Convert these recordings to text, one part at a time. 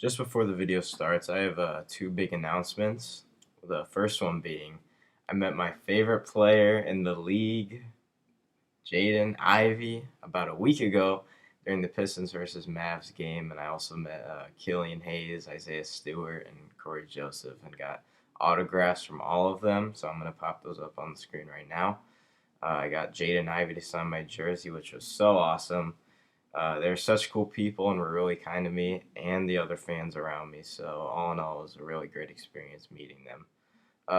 Just before the video starts, I have two big announcements. The first one being, I met my favorite player in the league, Jaden Ivey, about a week ago during the Pistons versus Mavs game, and I also met Killian Hayes, Isaiah Stewart, and Corey Joseph, and got autographs from all of them, so I'm going to pop those up on the screen right now. I got Jaden Ivey to sign my jersey, which was so awesome. They're such cool people and were really kind to me and the other fans around me. So all in all, it was a really great experience meeting them.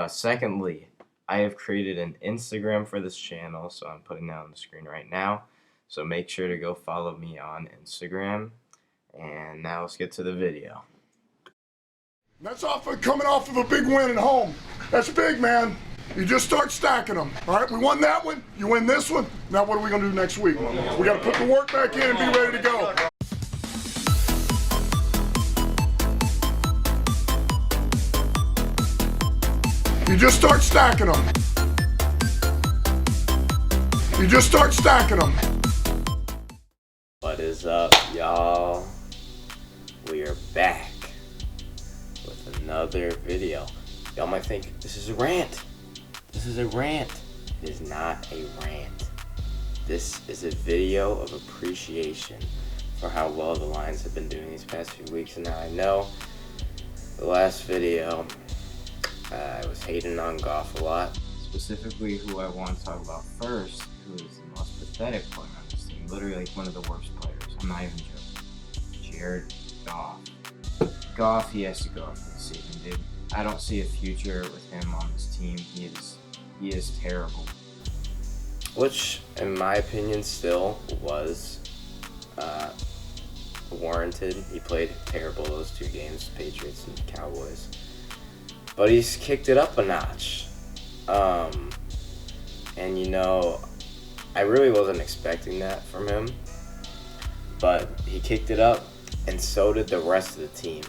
Secondly, I have created an Instagram for this channel, so I'm putting that on the screen right now. So make sure to go follow me on Instagram. And now let's get to the video. That's coming off of a big win at home. That's big, man. You just start stacking them. All right, we won that one. You win this one. Now what are we going to do next week? We got to put the work back in and be ready to go. You just start stacking them. You just start stacking them. What is up, y'all? We are back with another video. Y'all might think this is a rant. This is a rant. It is not a rant. This is a video of appreciation for how well the Lions have been doing these past few weeks. And now I know the last video I was hating on Goff a lot. Specifically, who I want to talk about first, who is the most pathetic player on this team. Literally one of the worst players. I'm not even joking. Jared Goff. Goff, he has to go after the season, dude. I don't see a future with him on this team. He is terrible. Which, in my opinion, still was warranted. He played terrible those two games, Patriots and Cowboys. But he's kicked it up a notch. And you know, I really wasn't expecting that from him. But he kicked it up, and so did the rest of the team.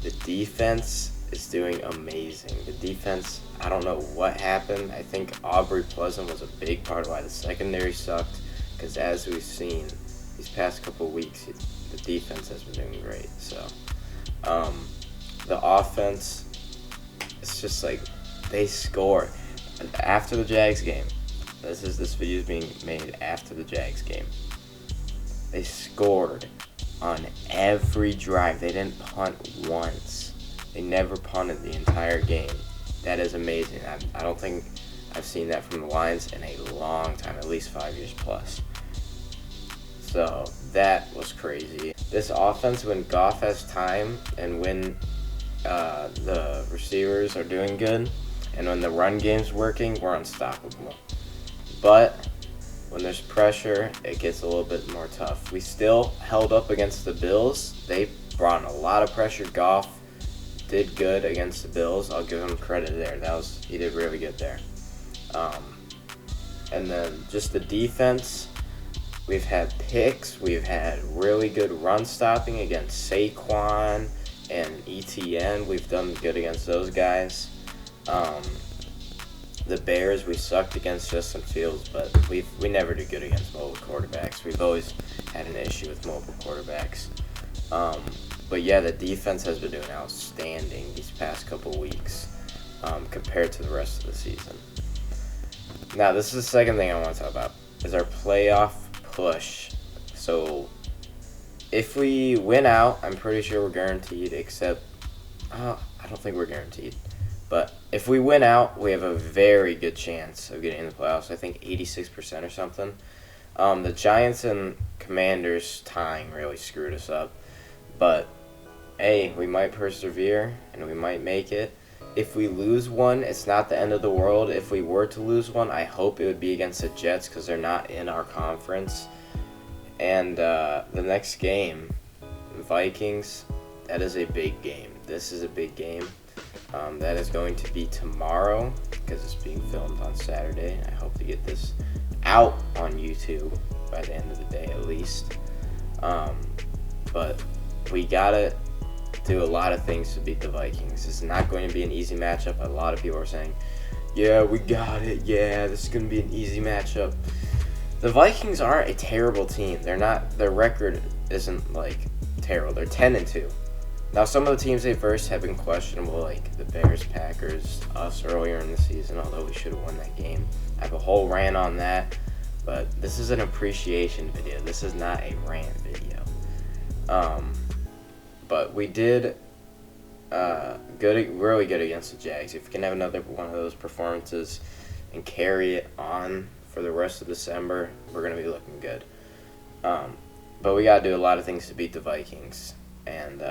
The defense is doing amazing. The defense, I don't know what happened. I think Aubrey Pleasant was a big part of why the secondary sucked, because as we've seen these past couple weeks, the defense has been doing great. So the offense, it's just like they score after the Jags game. This video is being made after the Jags game. They scored on every drive. They didn't punt once. They never punted the entire game. That is amazing. I don't think I've seen that from the Lions in a long time, at least 5 years plus. So that was crazy. This offense, when Goff has time and when the receivers are doing good and when the run game's working, we're unstoppable. But when there's pressure, it gets a little bit more tough. We still held up against the Bills. They brought in a lot of pressure. Goff did good against the Bills. I'll give him credit there. He did really good there. And then just the defense, we've had picks. We've had really good run stopping against Saquon and ETN. We've done good against those guys. The Bears, we sucked against Justin Fields, but we never do good against mobile quarterbacks. We've always had an issue with mobile quarterbacks. But yeah, the defense has been doing outstanding these past couple weeks compared to the rest of the season. Now, this is the second thing I want to talk about, is our playoff push. So if we win out, I'm pretty sure we're guaranteed, except I don't think we're guaranteed. But if we win out, we have a very good chance of getting in the playoffs. I think 86% or something. The Giants and Commanders tying really screwed us up. But, hey, we might persevere and we might make it. If we lose one, it's not the end of the world. If we were to lose one, I hope it would be against the Jets because they're not in our conference. And the next game, Vikings, that is a big game. This is a big game. That is going to be tomorrow because it's being filmed on Saturday. I hope to get this out on YouTube by the end of the day at least. But we gotta do a lot of things to beat the Vikings. It's not going to be an easy matchup. A lot of people are saying, yeah, we got it. Yeah, this is going to be an easy matchup. The Vikings aren't a terrible team. They're not. Their record isn't like terrible. They're 10-2. Now, some of the teams they versed have been questionable, like the Bears, Packers, us earlier in the season, although we should have won that game. I have a whole rant on that, but this is an appreciation video. This is not a rant video. But we did really good against the Jags. If we can have another one of those performances and carry it on for the rest of December, we're going to be looking good. But we got to do a lot of things to beat the Vikings. And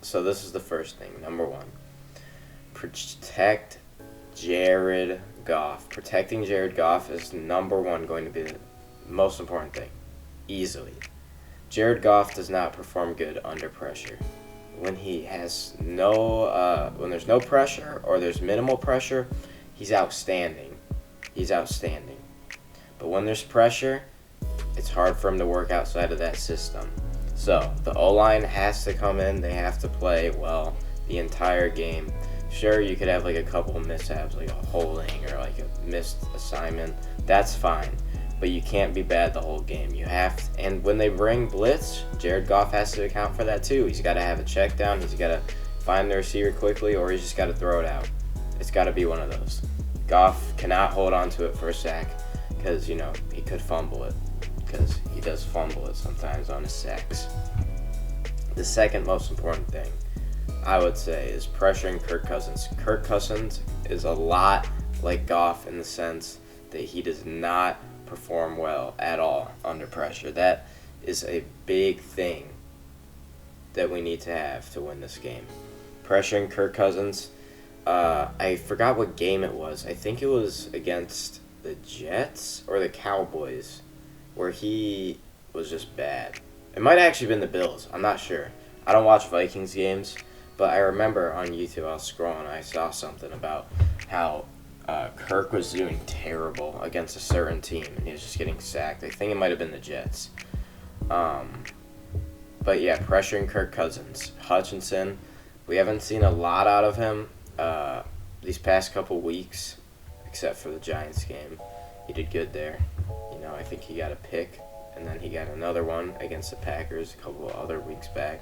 so this is the first thing. Number one, protect Jared Goff. Protecting Jared Goff is number one going to be the most important thing, easily. Jared Goff does not perform good under pressure. When he has when there's no pressure or there's minimal pressure, he's outstanding. He's outstanding. But when there's pressure, it's hard for him to work outside of that system. So the O-line has to come in. They have to play well the entire game. Sure, you could have like a couple of mishaps, like a holding or like a missed assignment. That's fine. But you can't be bad the whole game. You have to, and when they bring blitz, Jared Goff has to account for that too. He's got to have a check down. He's got to find the receiver quickly, or he's just got to throw it out. It's got to be one of those. Goff cannot hold on to it for a sack because, he could fumble it, because he does fumble it sometimes on his sacks. The second most important thing, I would say, is pressuring Kirk Cousins. Kirk Cousins is a lot like Goff in the sense that he does not perform well at all under pressure. That is a big thing that we need to have to win this game. Pressuring Kirk Cousins. I forgot what game it was. I think it was against the Jets or the Cowboys, where he was just bad. It might have actually been the Bills. I'm not sure. I don't watch Vikings games, but I remember on YouTube I was scrolling and I saw something about how Kirk was doing terrible against a certain team, and he was just getting sacked. I think it might have been the Jets. But yeah, pressuring Kirk Cousins. Hutchinson, we haven't seen a lot out of him these past couple weeks, except for the Giants game. He did good there. I think he got a pick, and then he got another one against the Packers a couple of other weeks back.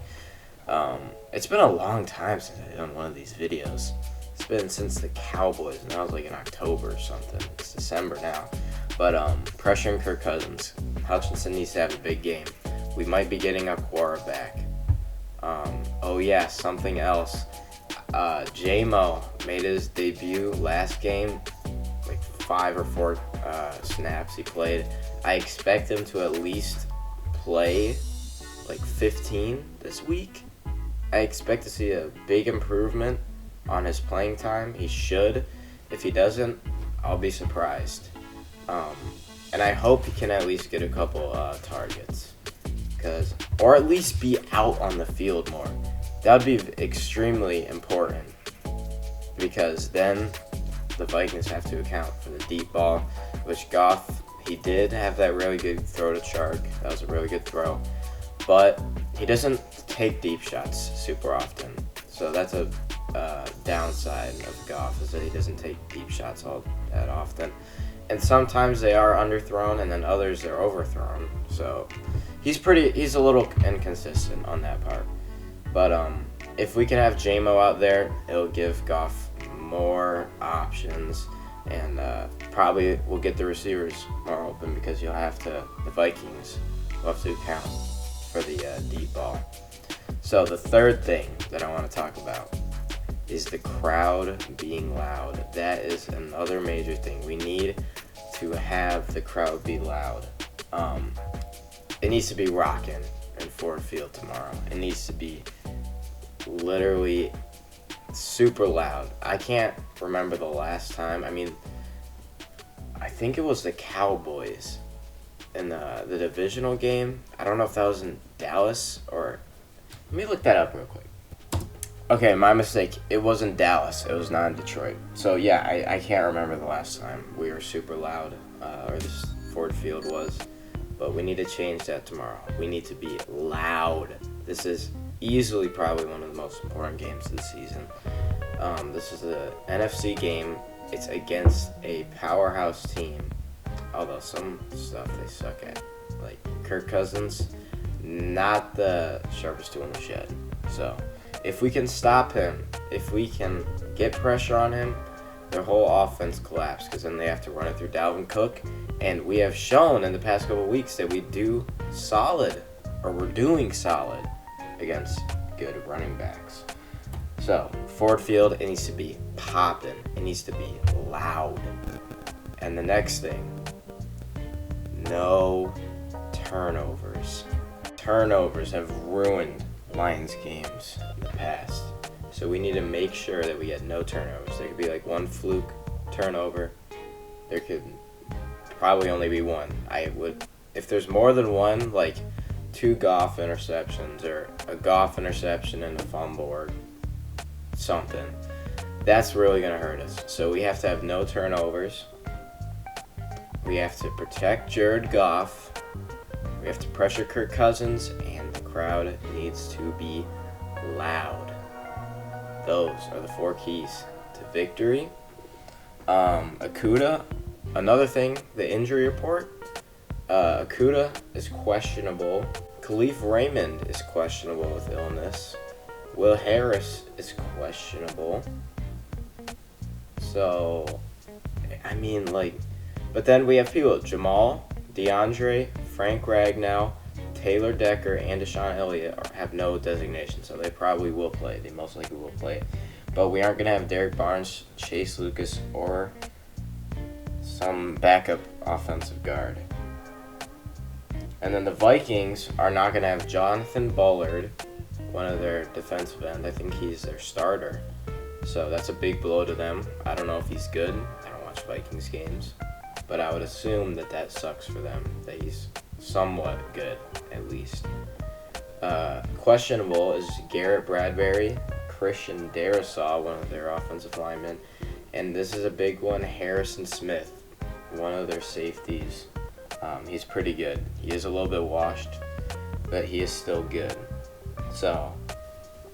It's been a long time since I've done one of these videos. It's been since the Cowboys, and that was like in October or something. It's December now. But pressuring Kirk Cousins. Hutchinson needs to have a big game. We might be getting a quarterback. Something else. J-Mo made his debut last game, like 5 or 4 snaps he played. I expect him to at least play like 15 this week. I expect to see a big improvement on his playing time. He should. If he doesn't, I'll be surprised. And I hope he can at least get a couple targets, or at least be out on the field more. That would be extremely important, because then the Vikings have to account for the deep ball, which Goff, he did have that really good throw to Chark. That was a really good throw. But he doesn't take deep shots super often. So that's a downside of Goff, is that he doesn't take deep shots all that often. And sometimes they are underthrown, and then others are overthrown. So he's a little inconsistent on that part. But if we can have J-Mo out there, it'll give Goff more options, and probably will get the receivers more open, because the Vikings will have to account for the deep ball. So the third thing that I want to talk about is the crowd being loud. That is another major thing. We need to have the crowd be loud. It needs to be rocking in Ford Field tomorrow. It needs to be literally super loud. I can't remember the last time. I think it was the Cowboys in the divisional game. I don't know if that was in Dallas or... Let me look that up real quick. Okay, my mistake. It was in Dallas. It was not in Detroit. So yeah, I can't remember the last time we were super loud, or this Ford Field was. But we need to change that tomorrow. We need to be loud. This is easily probably one of the most important games of the season. This is the NFC game. It's against a powerhouse team, although some stuff they suck at. Like Kirk Cousins, not the sharpest tool in the shed. So if we can stop him, if we can get pressure on him, their whole offense collapsed, because then they have to run it through Dalvin Cook. And we have shown in the past couple of weeks that we do solid, or we're doing solid against good running backs. So, Ford Field, it needs to be popping. It needs to be loud. And the next thing, no turnovers. Turnovers have ruined Lions games in the past. So we need to make sure that we get no turnovers. There could be like one fluke turnover. There could probably only be one. If there's more than one, like 2 Goff interceptions or a Goff interception and a fumble or something, that's really going to hurt us. So we have to have no turnovers. We have to protect Jared Goff. We have to pressure Kirk Cousins, and the crowd needs to be loud. Those are the 4 keys to victory. Okudah, another thing, the injury report. Okudah is questionable. Khalif Raymond is questionable with illness. Will Harris is questionable. So, I mean, like, but then we have people, Jamal, DeAndre, Frank Ragnow, Taylor Decker, and Deshaun Elliott have no designation, so they probably will play. They most likely will play. But we aren't going to have Derek Barnes, Chase Lucas, or some backup offensive guard. And then the Vikings are not going to have Jonathan Bullard, one of their defensive end. I think he's their starter. So that's a big blow to them. I don't know if he's good. I don't watch Vikings games. But I would assume that sucks for them, that he's somewhat good, at least. Questionable is Garrett Bradbury, Christian Darrisaw, one of their offensive linemen, and this is a big one, Harrison Smith, one of their safeties. He's pretty good. He is a little bit washed, but he is still good. So,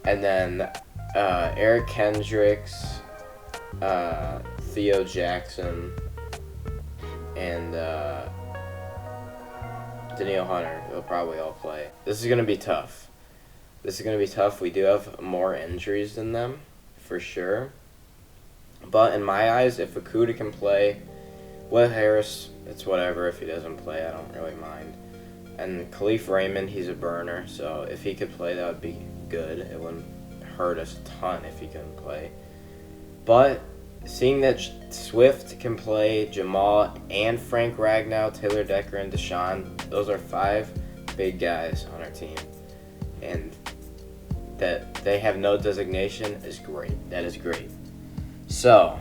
and then Eric Kendricks, Theo Jackson, and Danielle Hunter, they'll probably all play. This is going to be tough. We do have more injuries than them, for sure. But in my eyes, if Okudah can play, Will Harris, it's whatever. If he doesn't play, I don't really mind. And Khalif Raymond, he's a burner, so if he could play, that would be good. It wouldn't hurt us a ton if he couldn't play. But seeing that Swift can play, Jamal and Frank Ragnow, Taylor Decker, and Deshaun, those are 5 big guys on our team. And that they have no designation is great. That is great. So,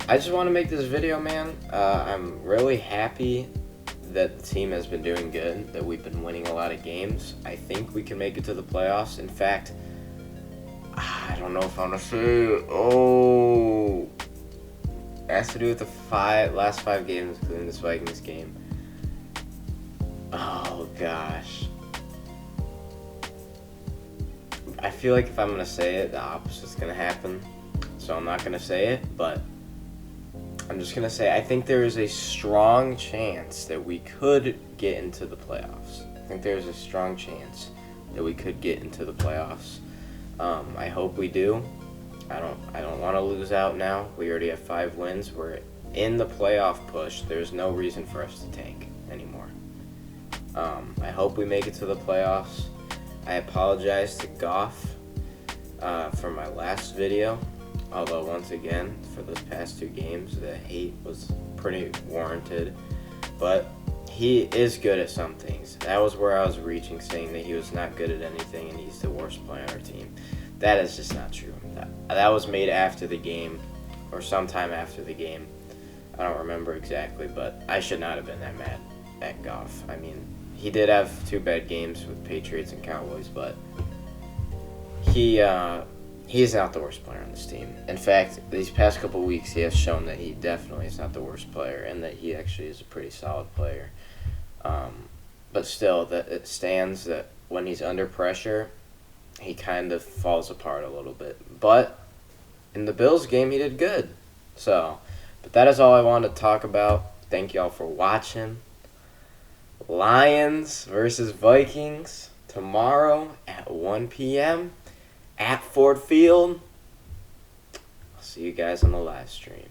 I just want to make this video, man. I'm really happy that the team has been doing good, that we've been winning a lot of games. I think we can make it to the playoffs. In fact, I don't know if I want to say it. It has to do with the last 5 games, including this Vikings game. Oh, gosh. I feel like if I'm going to say it, the opposite's going to happen. So I'm not going to say it, but I'm just going to say I think there is a strong chance that we could get into the playoffs. I think there's a strong chance that we could get into the playoffs. I hope we do. I don't want to lose out now. We already have 5 wins. We're in the playoff push. There's no reason for us to tank anymore. I hope we make it to the playoffs. I apologize to Goff for my last video. Although, once again, for those past 2 games, the hate was pretty warranted. But he is good at some things. That was where I was reaching, saying that he was not good at anything and he's the worst player on our team. That is just not true. That was made after the game, or sometime after the game. I don't remember exactly, but I should not have been that mad at Goff. I mean, he did have 2 bad games with Patriots and Cowboys, but he's not the worst player on this team. In fact, these past couple weeks, he has shown that he definitely is not the worst player, and that he actually is a pretty solid player. But still, that it stands that when he's under pressure, he kind of falls apart a little bit. But in the Bills game, he did good. But that is all I wanted to talk about. Thank y'all for watching. Lions versus Vikings tomorrow at 1 p.m. Ford Field. I'll see you guys on the live stream.